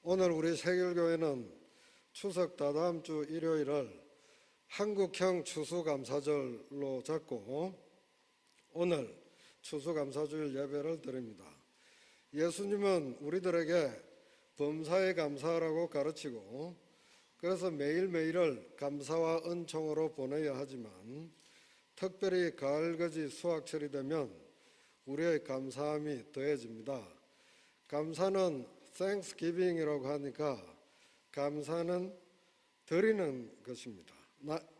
오늘 우리 세길교회는 추석 다다음 주 일요일을 한국형 추수감사절로 잡고 오늘 추수감사주일 예배를 드립니다. 예수님은 우리들에게 범사에 감사하라고 가르치고 그래서 매일매일을 감사와 은총으로 보내야 하지만 특별히 가을거지 수확철이 되면 우리의 감사함이 더해집니다. 감사는 Thanksgiving이라고 하니까 감사는 드리는 것입니다.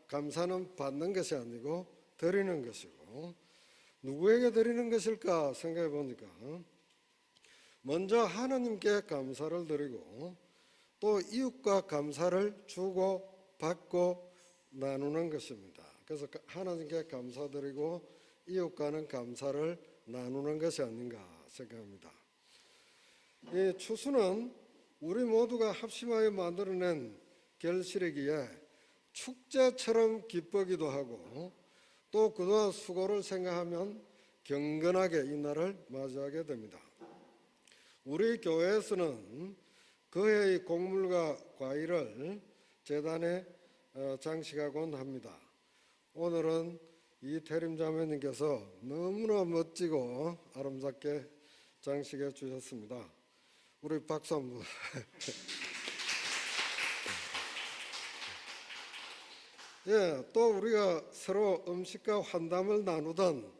감사는 받는 것이 아니고 드리는 것이고 누구에게 드리는 것일까 생각해 보니까 먼저 하나님께 감사를 드리고 또 이웃과 감사를 주고 받고 나누는 것입니다. 그래서 하나님께 감사드리고 이웃과는 감사를 나누는 것이 아닌가 생각합니다. 이 추수는 우리 모두가 합심하여 만들어낸 결실이기에 축제처럼 기쁘기도 하고 또 그동안 수고를 생각하면 경건하게 이 날을 맞이하게 됩니다. 우리 교회에서는 그 해의 곡물과 과일을 제단에 장식하곤 합니다. 오늘은 이태림 자매님께서 너무나 멋지고 아름답게 장식해 주셨습니다. 우리 박수 한번. 예, 또 우리가 서로 음식과 환담을 나누던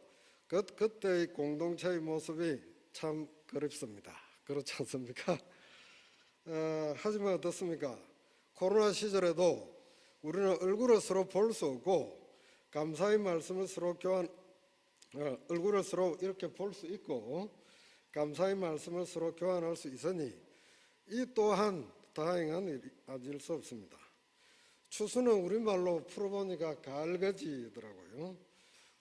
그때의 공동체의 모습이 참 그립습니다. 그렇지 않습니까? 하지만 어떻습니까? 코로나 시절에도 우리는 얼굴을 서로 볼 수 없고 감사의 말씀을 서로 얼굴을 서로 이렇게 볼 수 있고 감사의 말씀을 서로 교환할 수 있으니 이 또한 다행한 일일 수 없습니다. 추수는 우리말로 풀어보니까 가을거지더라고요.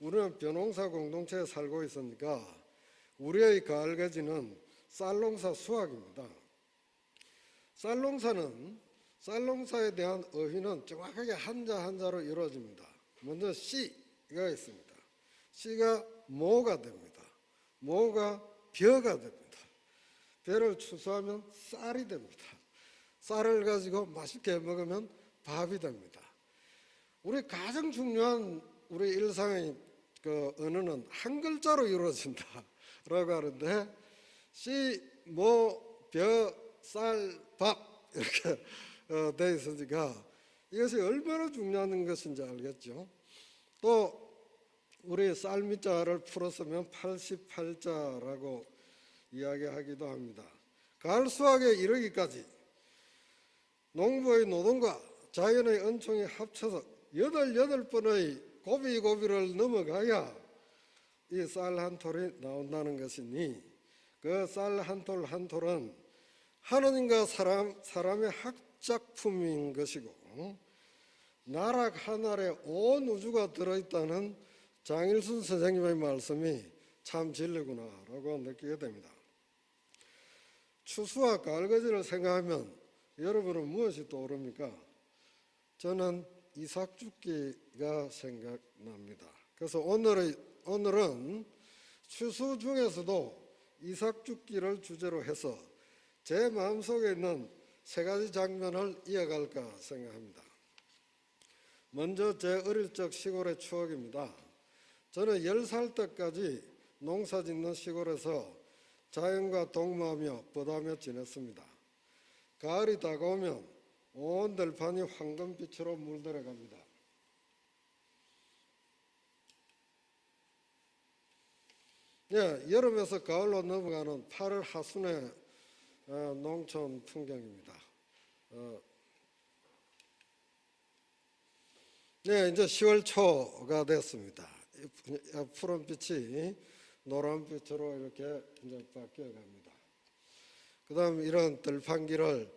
우리는 벼농사 공동체에 살고 있으니까 우리의 가을거지는 쌀농사 수확입니다. 쌀농사에 대한 어휘는 정확하게 한자 한자로 이루어집니다. 먼저 씨가 있습니다. 씨가 모가 됩니다. 모가 벼가 됩니다. 벼를 추수하면 쌀이 됩니다. 쌀을 가지고 맛있게 먹으면 밥이 됩니다. 우리 가장 중요한 우리 일상의 그 언어는 한 글자로 이루어진다라고 하는데 씨, 모, 벼, 쌀, 밥 이렇게 돼 있으니까 이것이 얼마나 중요한 것인지 알겠죠. 또 우리 쌀미자를 풀었으면 88자라고 이야기하기도 합니다. 가을 수확에 이르기까지 농부의 노동과 자연의 은총이 합쳐서 88번의 고비고비를 넘어가야 이 쌀 한 톨이 나온다는 것이니 그 쌀 한 톨 한 톨은 하느님과 사람의 합작품인 것이고 나락 하늘에 온 우주가 들어있다는 장일순 선생님의 말씀이 참 진리구나라고 느끼게 됩니다. 추수와 가을거지를 생각하면 여러분은 무엇이 떠오릅니까? 저는 이삭 죽기가 생각납니다. 그래서 오늘은 추수 중에서도 이삭 죽기를 주제로 해서 제 마음속에 있는 세 가지 장면을 이어갈까 생각합니다. 먼저 제 어릴 적 시골의 추억입니다. 저는 10살 때까지 농사 짓는 시골에서 자연과 동무하며 뻗하며 지냈습니다. 가을이 다가오면 온 들판이 황금빛으로 물들어갑니다. 예, 여름에서 가을로 넘어가는 8월 하순의 농촌 풍경입니다. 네, 이제 10월 초가 됐습니다. 푸른빛이 노란빛으로 이렇게 이제 바뀌어갑니다. 그 다음 이런 들판길을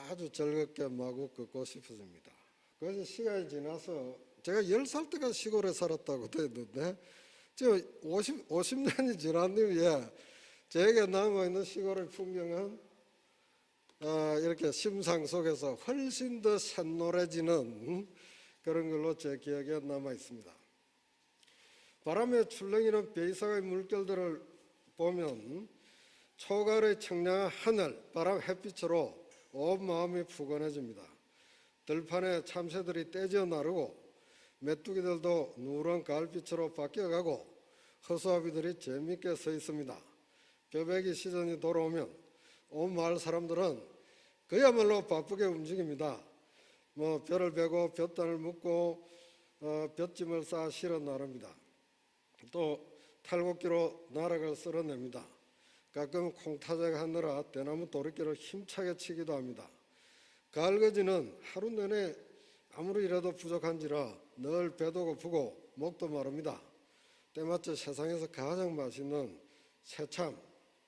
아주 즐겁게 마구 걷고 싶어집니다. 그래서 시간이 지나서 제가 10살 때까지 시골에 살았다고 했는데 지금 50년이 지난 이후에 제게 남아있는 시골의 풍경은 이렇게 심상 속에서 훨씬 더 샛노래지는 그런 걸로 제 기억에 남아 있습니다. 바람에 출렁이는 베이사의 물결들을 보면 초가을의 청량한 하늘, 바람, 햇빛으로 온 마음이 푸근해집니다. 들판에 참새들이 떼지어 나르고 메뚜기들도 누런 가을빛으로 바뀌어가고 허수아비들이 재미있게 서 있습니다. 벼베기 시즌이 돌아오면 온 마을 사람들은 그야말로 바쁘게 움직입니다. 벼를 베고 볕단을 묶고 볕짐을 쌓아 실어 나릅니다. 또 탈곡기로 나락을 쓸어냅니다. 가끔 콩타자가 하느라 대나무 도리끼를 힘차게 치기도 합니다. 가을거지는 하루 내내 아무리 일해도 부족한지라 늘 배도 고프고 목도 마릅니다. 때마침 세상에서 가장 맛있는 새참,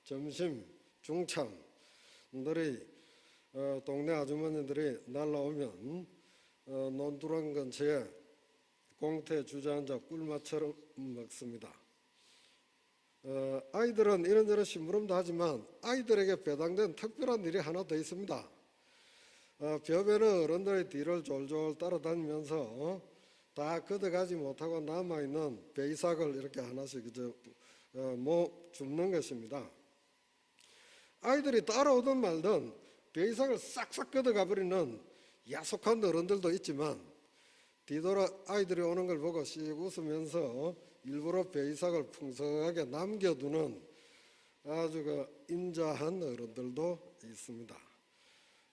점심, 중참들이 동네 아주머니들이 날라오면 논두렁 근처에 공터에 주저앉아 꿀맛처럼 먹습니다. 아이들은 이런저런 심부름도 하지만 아이들에게 배당된 특별한 일이 하나 더 있습니다. 벼베는 어른들의 뒤를 졸졸 따라다니면서 다 걷어가지 못하고 남아있는 배이삭을 이렇게 하나씩 줍는 것입니다. 아이들이 따라오든 말든 배이삭을 싹싹 걷어가 버리는 야속한 어른들도 있지만 뒤돌아 아이들이 오는 걸 보고 씩 웃으면서 일부러 배이삭을 풍성하게 남겨두는 아주 인자한 어른들도 있습니다.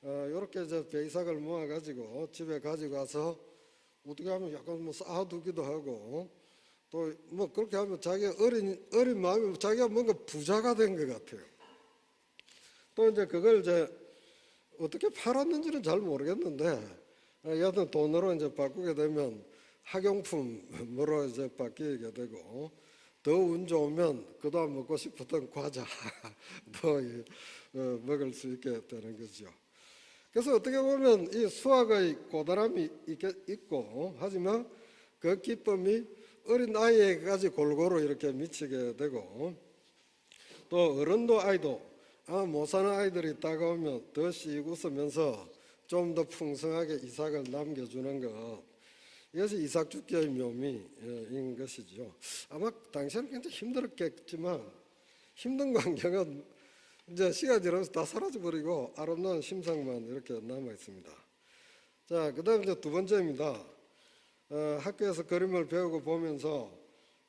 이렇게 배이삭을 모아가지고 집에 가지고 와서 어떻게 하면 약간 쌓아두기도 하고 또 그렇게 하면 자기 어린 마음이 자기가 뭔가 부자가 된 것 같아요. 또 이제 그걸 어떻게 팔았는지는 잘 모르겠는데 여하튼 돈으로 이제 바꾸게 되면 학용품으로 바뀌게 되고 더 운 좋으면 그동안 먹고 싶었던 과자 더 먹을 수 있게 되는 거죠. 그래서 어떻게 보면 이 수학의 고단함이 있고 하지만 그 기쁨이 어린 아이에게까지 골고루 이렇게 미치게 되고 또 어른도 아이도 못 사는 아이들이 다가오면 더 씩 웃으면서 좀 더 풍성하게 이삭을 남겨주는 것, 이것이 이삭죽기의 묘미인 것이죠. 아마 당시에는 굉장히 힘들었겠지만 힘든 광경은 이제 시간이 지나면서 다 사라져버리고 아름다운 심상만 이렇게 남아 있습니다. 자, 그다음 이제 두 번째입니다. 학교에서 그림을 배우고 보면서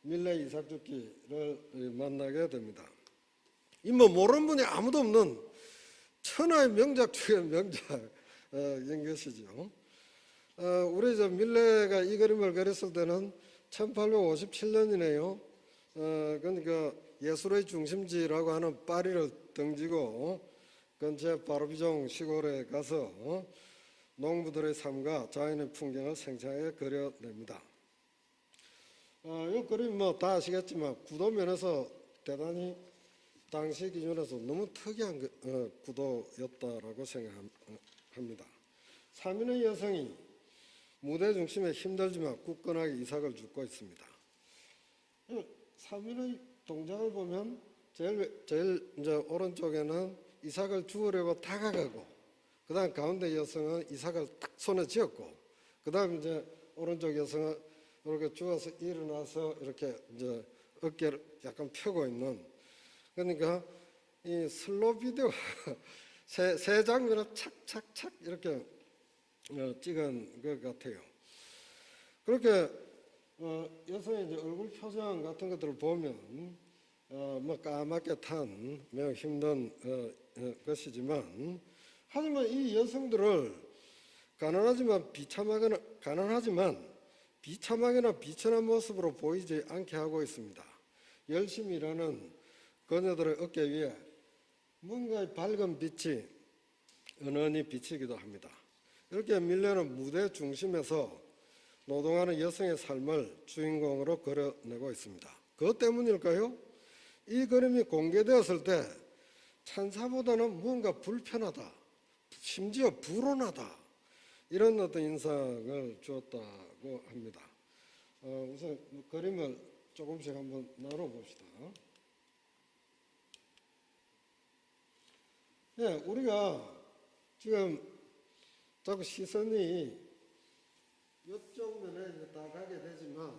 밀레 이삭죽기를 만나게 됩니다. 이 모르는 분이 아무도 없는 천하의 명작 중의 명작인 것이죠. 우리 밀레가 이 그림을 그렸을 때는 1857년이네요. 그러니까 예술의 중심지라고 하는 파리를 등지고 근처 바르비종 시골에 가서 농부들의 삶과 자연의 풍경을 생생하게 그려냅니다. 이 그림 다 아시겠지만 구도면에서 대단히 당시 기준에서 너무 특이한 구도였다라고 생각합니다. 3인의 여성이 무대 중심에 힘들지만 굳건하게 이삭을 줍고 있습니다. 3인의 동작을 보면 제일 이제 오른쪽에는 이삭을 주우려고 다가가고, 그다음 가운데 여성은 이삭을 딱 손에 쥐었고, 그다음 이제 오른쪽 여성은 이렇게 주워서 일어나서 이렇게 이제 어깨를 약간 펴고 있는, 그러니까 이 슬로우 비디오 세 장면을 착착착 이렇게 찍은 것 같아요. 그렇게 여성의 이제 얼굴 표정 같은 것들을 보면 까맣게 탄 매우 힘든 것이지만, 하지만 이 여성들을 가난하지만 비참하거나 비천한 모습으로 보이지 않게 하고 있습니다. 열심히 일하는 그녀들의 어깨 위에 뭔가 밝은 빛이 은은히 비치기도 합니다. 이렇게 밀레는 무대 중심에서 노동하는 여성의 삶을 주인공으로 그려내고 있습니다. 그것 때문일까요? 이 그림이 공개되었을 때 찬사보다는 뭔가 불편하다, 심지어 불온하다, 이런 어떤 인상을 주었다고 합니다. 우선 그림을 조금씩 한번 나눠봅시다. 네, 우리가 지금 자꾸 시선이 이쪽 면에 다 가게 되지만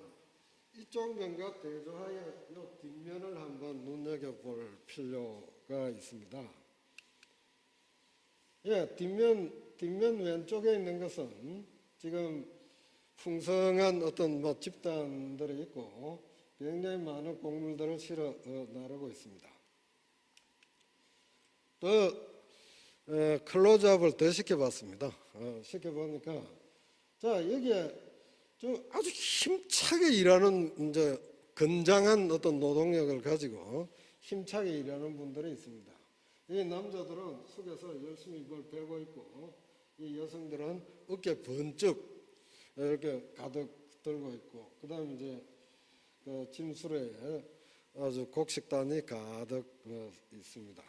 이쪽 면과 대조하여 이 뒷면을 한번 눈여겨볼 필요가 수가 있습니다. 예, 뒷면 왼쪽에 있는 것은 지금 풍성한 어떤 뭐 집단들이 있고 굉장히 많은 곡물들을 실어 나르고 있습니다. 또 클로즈업을 더 시켜봤습니다. 시켜보니까 자 여기에 좀 아주 힘차게 일하는 이제 건장한 어떤 노동력을 가지고 힘차게 일하는 분들이 있습니다. 이 남자들은 숙에서 열심히 이걸 베고 있고 이 여성들은 어깨 번쩍 이렇게 가득 들고 있고 그다음에 이제 그 짐수레에 아주 곡식단이 가득 있습니다.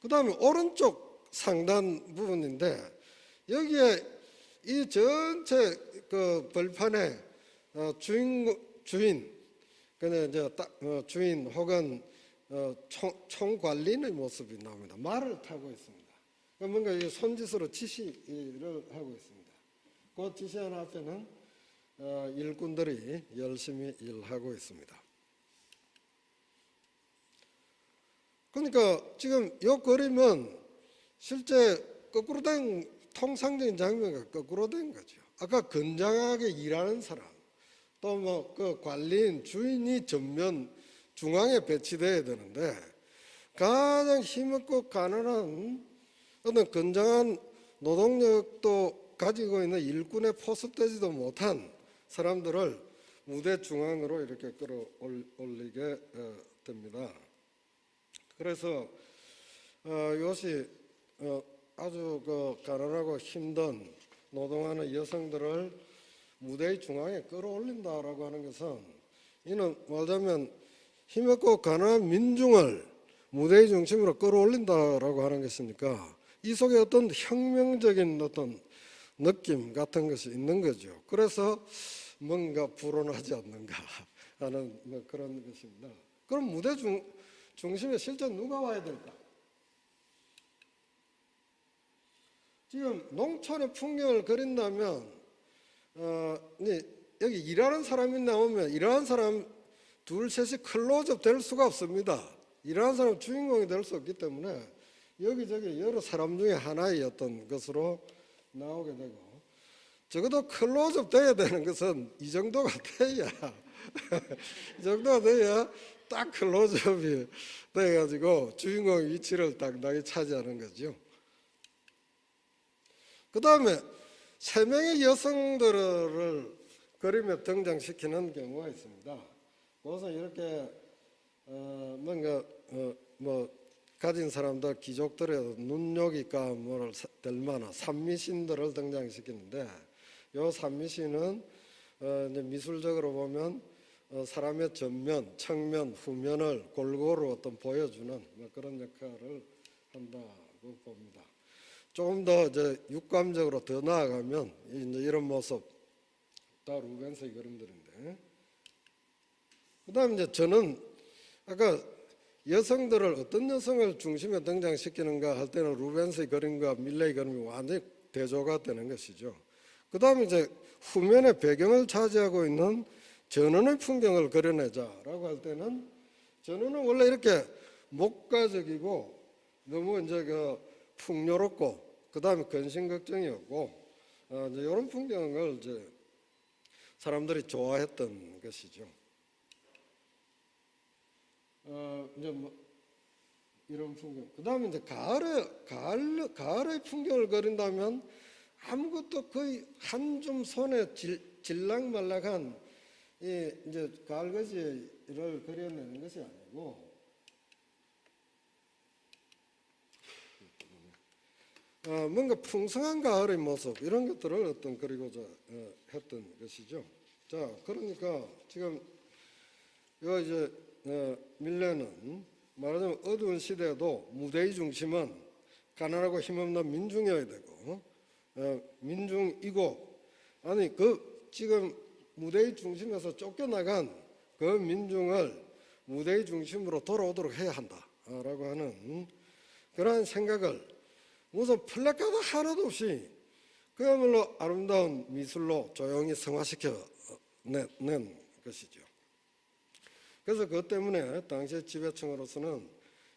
그다음에 오른쪽 상단 부분인데 여기에 이 전체 그 벌판에 주인 그냥 이제 주인 혹은 총관리의 모습이 나옵니다. 말을 타고 있습니다. 뭔가 이 손짓으로 지시를 하고 있습니다. 그 지시하는 앞에는 일꾼들이 열심히 일하고 있습니다. 그러니까 지금 이 그림은 실제 거꾸로 된 통상적인 장면과 거꾸로 된 거죠. 아까 건장하게 일하는 사람, 또 뭐 그 관리인 주인이 전면 중앙에 배치돼야 되는데 가장 힘없고 가난한 어떤 건장한 노동력도 가지고 있는 일꾼에 포섭되지도 못한 사람들을 무대 중앙으로 이렇게 끌어올리게 됩니다. 그래서 이것이 아주 그 가난하고 힘든 노동하는 여성들을 무대의 중앙에 끌어올린다라고 하는 것은 이는 말하자면 힘없고 가난한 민중을 무대의 중심으로 끌어올린다라고 하는 것이니까 이 속에 어떤 혁명적인 어떤 느낌 같은 것이 있는 거죠. 그래서 뭔가 불온하지 않는가 하는 뭐 그런 것입니다. 그럼 무대 중심에 실제 누가 와야 될까? 지금 농촌의 풍경을 그린다면 여기 일하는 사람이 나오면 일하는 사람 둘 셋이 클로즈업 될 수가 없습니다. 일하는 사람 주인공이 될 수 없기 때문에 여기저기 여러 사람 중에 하나의 어떤 것으로 나오게 되고 적어도 클로즈업 돼야 되는 것은 이 정도가 돼야 이 정도가 돼야 딱 클로즈업이 돼가지고 주인공의 위치를 당당히 차지하는 거죠. 그 다음에 세 명의 여성들을 그림에 등장시키는 경우가 있습니다. 그것은 이렇게 뭔가 뭐 가진 사람들 귀족들의 눈요깃감을 될 만한 산미신들을 등장시키는데 이 산미신은 이제 미술적으로 보면 사람의 전면, 측면, 후면을 골고루 어떤 보여주는 뭐 그런 역할을 한다고 봅니다. 조금 더 이제 육감적으로 더 나아가면 이제 이런 모습 다 루벤스의 그림들인데, 그다음 이제 저는 아까 여성들을 어떤 여성을 중심에 등장시키는가 할 때는 루벤스의 그림과 밀레의 그림이 완전히 대조가 되는 것이죠. 그다음 이제 후면의 배경을 차지하고 있는 전원의 풍경을 그려내자라고 할 때는 전원은 원래 이렇게 목가적이고 너무 이제 그 풍요롭고 그다음에 근심 걱정이 없고 이제 이런 풍경을 이제 사람들이 좋아했던 것이죠. 이제 뭐 이런 풍경. 그다음에 이제 가을의 풍경을 그린다면 아무것도 거의 한 줌 손에 질락말락한 이 이제 가을거지를 그려내는 것이 아니고 뭔가 풍성한 가을의 모습 이런 것들을 어떤 그리고자 했던 것이죠. 자, 그러니까 지금 요 이제 밀레는 말하자면 어두운 시대에도 무대의 중심은 가난하고 힘없는 민중이어야 되고 민중이고 아니 그 지금 무대의 중심에서 쫓겨나간 그 민중을 무대의 중심으로 돌아오도록 해야 한다라고 하는 그러한 생각을 무슨 플래카드 하나도 없이 그야말로 아름다운 미술로 조용히 성화시켜 낸 것이죠. 그래서 그것 때문에 당시 지배층으로서는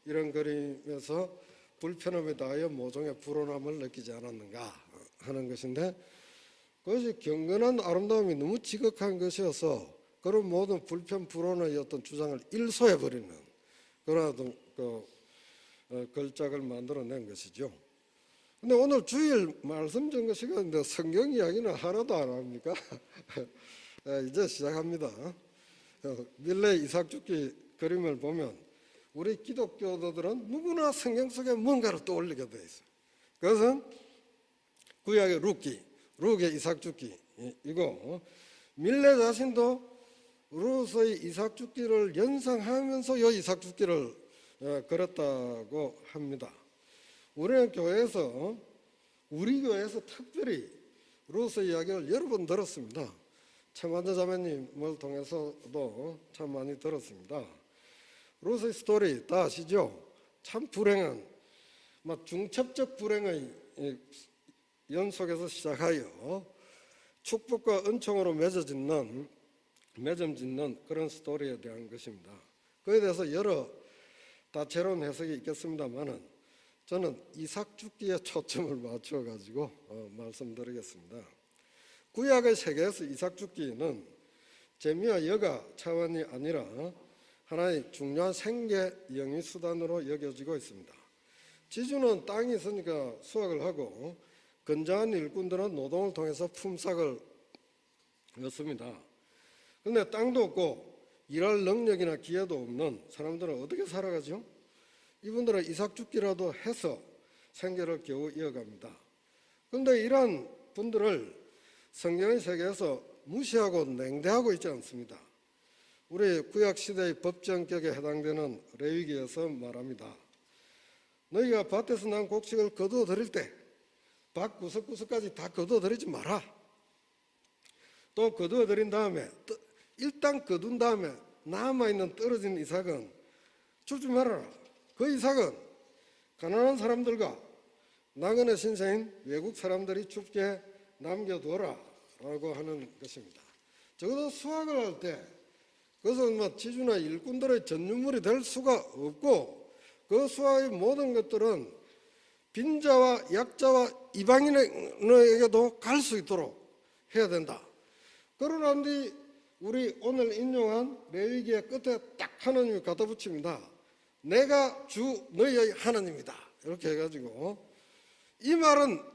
이런 그림에서 불편함에 대하여 모종의 불온함을 느끼지 않았는가 하는 것인데, 그것이 경건한 아름다움이 너무 지극한 것이어서 그런 모든 불편 불온의 어떤 주장을 일소해버리는 그런 어떤 걸작을 만들어낸 것이죠. 근데 오늘 주일 말씀 전거 시간인데 성경 이야기는 하나도 안 합니까? 이제 시작합니다. 밀레 이삭 죽기 그림을 보면 우리 기독교도들은 누구나 성경 속에 뭔가를 떠올리게 돼 있어요. 그것은 구약의 룻의 이삭 죽기 이거, 밀레 자신도 룻의 이삭 죽기를 연상하면서 이 이삭 죽기를 그렸다고 합니다. 우리는 교회에서, 우리 교회에서 특별히 룻의 이야기를 여러 번 들었습니다. 최만자 자매님을 통해서도 참 많이 들었습니다. 룻의 스토리 다 아시죠? 참 불행한, 중첩적 불행의 연속에서 시작하여 축복과 은총으로 맺음 짓는 그런 스토리에 대한 것입니다. 그에 대해서 여러 다채로운 해석이 있겠습니다만은 저는 이삭 죽기에 초점을 맞춰 가지고 말씀드리겠습니다. 구약의 세계에서 이삭 죽기는 재미와 여가 차원이 아니라 하나의 중요한 생계 영위 수단으로 여겨지고 있습니다. 지주는 땅이 있으니까 수확을 하고 건장한 일꾼들은 노동을 통해서 품삯을 얻습니다. 그런데 땅도 없고 일할 능력이나 기회도 없는 사람들은 어떻게 살아가죠? 이분들은 이삭 죽기라도 해서 생계를 겨우 이어갑니다. 그런데 이러한 분들을 성경의 세계에서 무시하고 냉대하고 있지 않습니다. 우리 구약시대의 법정격에 해당되는 레위기에서 말합니다. 너희가 밭에서 난 곡식을 거두어 들일 때 밭 구석구석까지 다 거두어 들이지 마라. 또 거두어 들인 다음에 일단 거둔 다음에 남아있는 떨어진 이삭은 줍지 말아라. 그 이삭은 가난한 사람들과 나그네 신세인 외국 사람들이 줍게 남겨둬라 라고 하는 것입니다. 적어도 수확을 할 때 그것은 지주나 일꾼들의 전유물이 될 수가 없고, 그 수확의 모든 것들은 빈자와 약자와 이방인에게도 갈 수 있도록 해야 된다. 그러나 우리 오늘 인용한 레위기의 끝에 딱 하나님이 갖다 붙입니다. 내가 주 너희의 하나님이다. 이렇게 해가지고, 이 말은,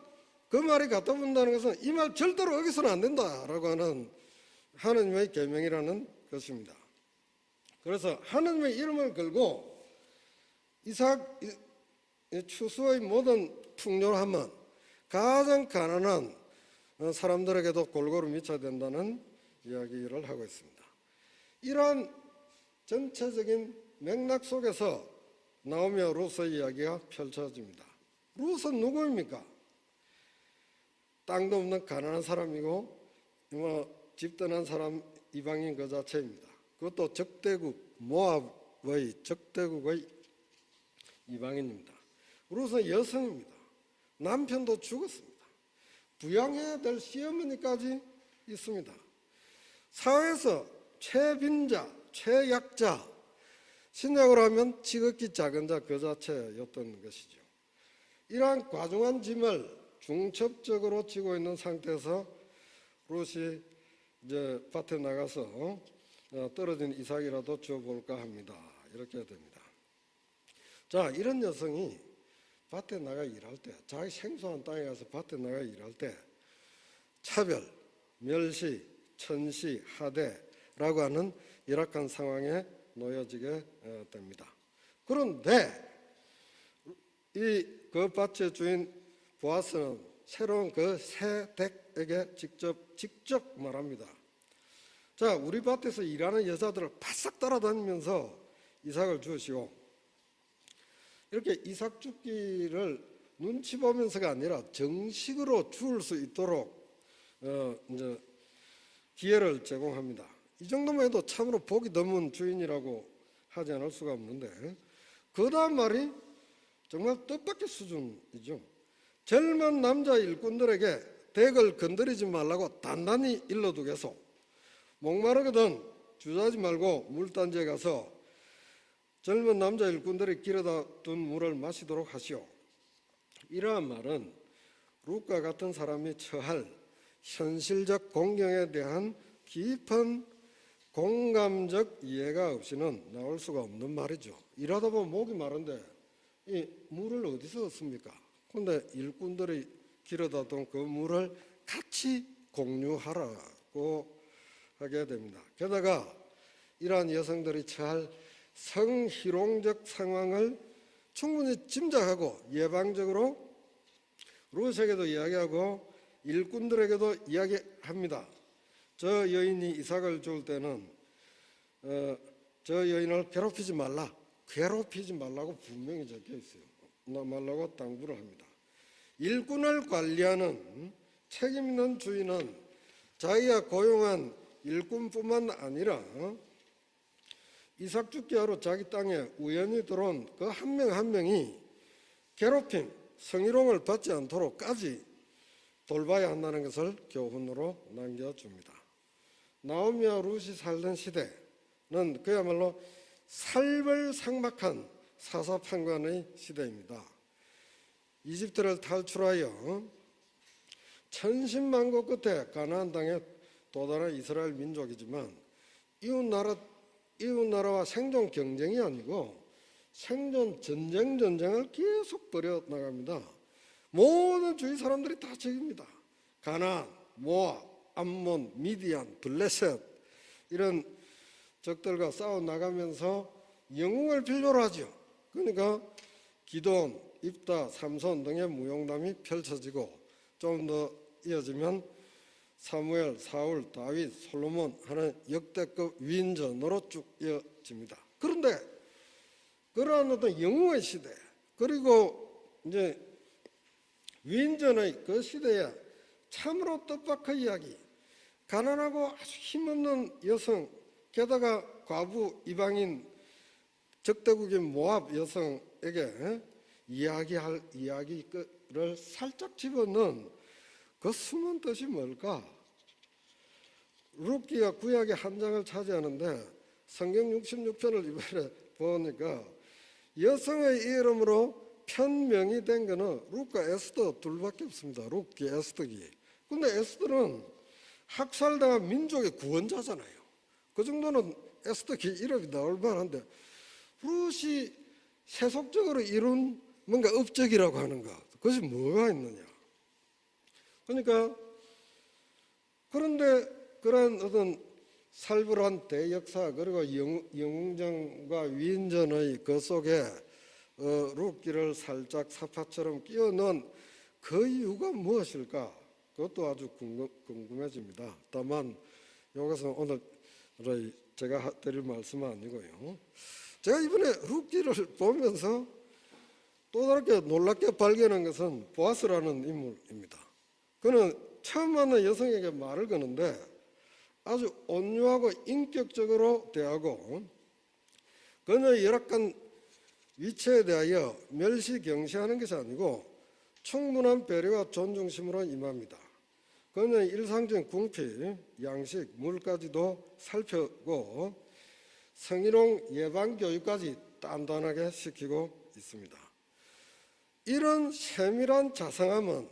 그 말이 갖다 붙는다는 것은 이 말 절대로 어기서는 안 된다라고 하는 하나님의 계명이라는 것입니다. 그래서 하나님의 이름을 걸고 이삭 추수의 모든 풍요함은 가장 가난한 사람들에게도 골고루 미쳐야 된다는 이야기를 하고 있습니다. 이러한 전체적인 맥락 속에서 나오며 룻의 이야기가 펼쳐집니다. 룻은 누구입니까? 땅도 없는 가난한 사람이고 집 떠난 사람, 이방인 그 자체입니다. 그것도 적대국 모압의 적대국의 이방인입니다. 룻은 여성입니다. 남편도 죽었습니다. 부양해야 될 시어머니까지 있습니다. 사회에서 최빈자, 최약자, 신약으로 하면 지극히 작은 자 그 자체였던 것이죠. 이러한 과중한 짐을 중첩적으로 지고 있는 상태에서 룻이 이제 밭에 나가서 떨어진 이삭이라도 줘볼까 합니다. 이렇게 됩니다. 자, 이런 여성이 밭에 나가 일할 때, 자기 생소한 땅에 가서 밭에 나가 일할 때 차별, 멸시, 천시, 하대라고 하는 열악한 상황에 놓여지게 됩니다. 그런데 그 밭의 주인 보아스는 새로운 그 새 댁에게 직접 말합니다. 자, 우리 밭에서 일하는 여자들을 바싹 따라다니면서 이삭을 주시오. 이렇게 이삭 줍기를 눈치 보면서가 아니라 정식으로 줄 수 있도록 이제 기회를 제공합니다. 이 정도만 해도 참으로 복이 드문 주인이라고 하지 않을 수가 없는데, 그 다음 말이 정말 뜻밖의 수준이죠. 젊은 남자 일꾼들에게 댁을 건드리지 말라고 단단히 일러두겠소. 목마르거든 주저하지 말고 물단지에 가서 젊은 남자 일꾼들이 길어다 둔 물을 마시도록 하시오. 이러한 말은 룻과 같은 사람이 처할 현실적 공경에 대한 깊은 공감적 이해가 없이는 나올 수가 없는 말이죠. 일하다 보면 목이 마른데 이 물을 어디서 얻습니까? 그런데 일꾼들이 길어다 둔 그 물을 같이 공유하라고 하게 됩니다. 게다가 이러한 여성들이 처할 성희롱적 상황을 충분히 짐작하고 예방적으로 룻에게도 이야기하고 일꾼들에게도 이야기합니다. 저 여인이 이삭을 줄 때는 저 여인을 괴롭히지 말라고 분명히 적혀 있어요. 말라고 당부를 합니다. 일꾼을 관리하는 책임 있는 주인은 자기가 고용한 일꾼뿐만 아니라 이삭 죽게 하러 자기 땅에 우연히 들어온 그 한 명 한 명이 괴롭힘, 성희롱을 받지 않도록까지 돌봐야 한다는 것을 교훈으로 남겨줍니다. 나오미와 룻이 살던 시대는 그야말로 살벌상막한 사사판관의 시대입니다. 이집트를 탈출하여 천신만고 끝에 가나안 땅에 도달한 이스라엘 민족이지만 이웃나라와 생존 경쟁이 아니고 생존 전쟁을 계속 벌여 나갑니다. 모든 주위 사람들이 다 적입니다. 가나안, 모압, 암몬, 미디안, 블레셋 이런 적들과 싸워 나가면서 영웅을 필요로 하죠. 그러니까 기돈, 입다, 삼손 등의 무용담이 펼쳐지고 좀 더 이어지면 사무엘, 사울, 다윗, 솔로몬 하는 역대급 위인전으로 쭉 이어집니다. 그런데 그러한 어떤 영웅의 시대 그리고 이제 위인전의 그 시대에 참으로 뜻밖의 이야기, 가난하고 아주 힘없는 여성, 게다가 과부 이방인 적대국인 모압 여성에게 이야기할 이야기를 살짝 집어넣은 그 숨은 뜻이 뭘까? 룻기가 구약의 한 장을 차지하는데 성경 66편을 이번에 보니까 여성의 이름으로 편명이 된 거는 룻과 에스더 둘밖에 없습니다. 룻기, 에스더기. 근데 에스더는 학살당한 민족의 구원자잖아요. 그 정도는 에스더기 이름이 나올 만한데 룻이 세속적으로 이룬 뭔가 업적이라고 하는 것, 그것이 뭐가 있느냐? 그러니까 그런데 그런 어떤 살벌한 대역사 그리고 영웅전과 위인전의 그 속에 룻기를 살짝 사파처럼 끼워 넣은 그 이유가 무엇일까? 그것도 아주 궁금해집니다. 다만 이것은 오늘 제가 드릴 말씀은 아니고요. 제가 이번에 룻기를 보면서 또 다르게 놀랍게 발견한 것은 보아스라는 인물입니다. 그는 처음 만난 여성에게 말을 거는데 아주 온유하고 인격적으로 대하고 그녀의 열악한 위치에 대하여 멸시경시하는 것이 아니고 충분한 배려와 존중심으로 임합니다. 그녀의 일상적인 궁핍, 양식, 물까지도 살펴고 성희롱 예방 교육까지 단단하게 시키고 있습니다. 이런 세밀한 자상함은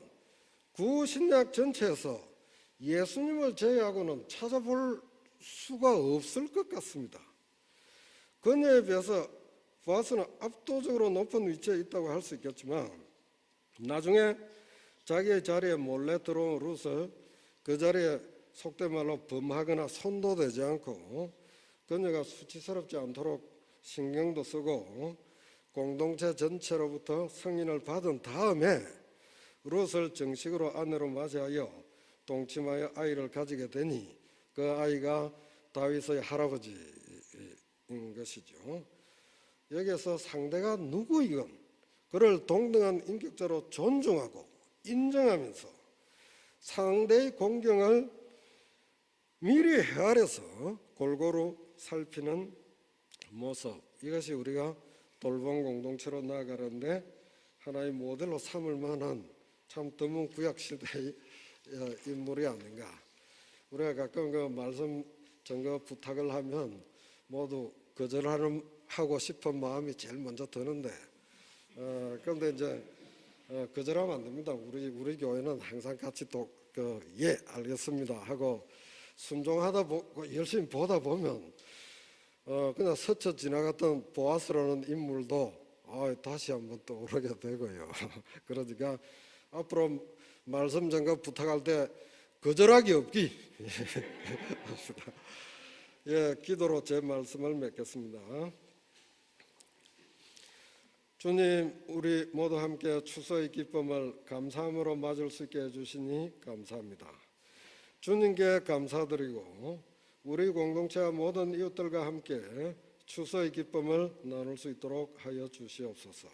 구신약 전체에서 예수님을 제외하고는 찾아볼 수가 없을 것 같습니다. 그녀에 비해서 보아스는 압도적으로 높은 위치에 있다고 할 수 있겠지만 나중에 자기의 자리에 몰래 들어온 룻을 그 자리에 속된 말로 범하거나 손도 대지 않고 그녀가 수치스럽지 않도록 신경도 쓰고 공동체 전체로부터 승인을 받은 다음에 룻을 정식으로 아내로 맞이하여 동침하여 아이를 가지게 되니 그 아이가 다윗의 할아버지인 것이죠. 여기서 상대가 누구이건 그를 동등한 인격자로 존중하고 인정하면서 상대의 공경을 미리 헤아려서 골고루 살피는 모습, 이것이 우리가 돌봄 공동체로 나아가는데 하나의 모델로 삼을 만한 참 드문 구약시대의 인물이 아닌가. 우리가 가끔 그 말씀 증거 부탁을 하면 모두 하고 싶은 마음이 제일 먼저 드는데, 그런데 이제 거절하면 안 됩니다. 우리 교회는 항상 같이 예, 알겠습니다 하고 순종하다 열심히 보다 보면 그냥 스쳐 지나갔던 보아스라는 인물도 다시 한번 떠오르게 되고요. 그러니까 앞으로 말씀 증거 부탁할 때 거절하기 없기. 예, 기도로 제 말씀을 맺겠습니다. 주님, 우리 모두 함께 추수의 기쁨을 감사함으로 맞을 수 있게 해주시니 감사합니다. 주님께 감사드리고 우리 공동체와 모든 이웃들과 함께 추수의 기쁨을 나눌 수 있도록 하여 주시옵소서.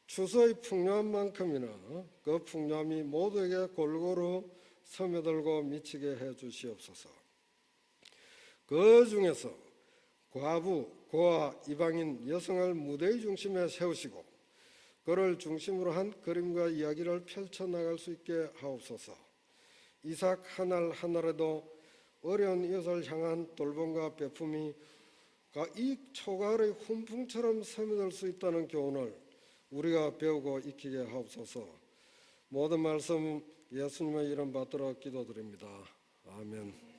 추수의 풍요한 만큼이나 그 풍요함이 모두에게 골고루 스며들고 미치게 해 주시옵소서. 그 중에서 과부, 고아, 이방인, 여성을 무대의 중심에 세우시고 그를 중심으로 한 그림과 이야기를 펼쳐나갈 수 있게 하옵소서. 이삭 한 알 한 알에도 어려운 이웃을 향한 돌봄과 베품이 이 초가을의 훈풍처럼 스며들 수 있다는 교훈을 우리가 배우고 익히게 하옵소서. 모든 말씀 예수님의 이름 받들어 기도드립니다. 아멘.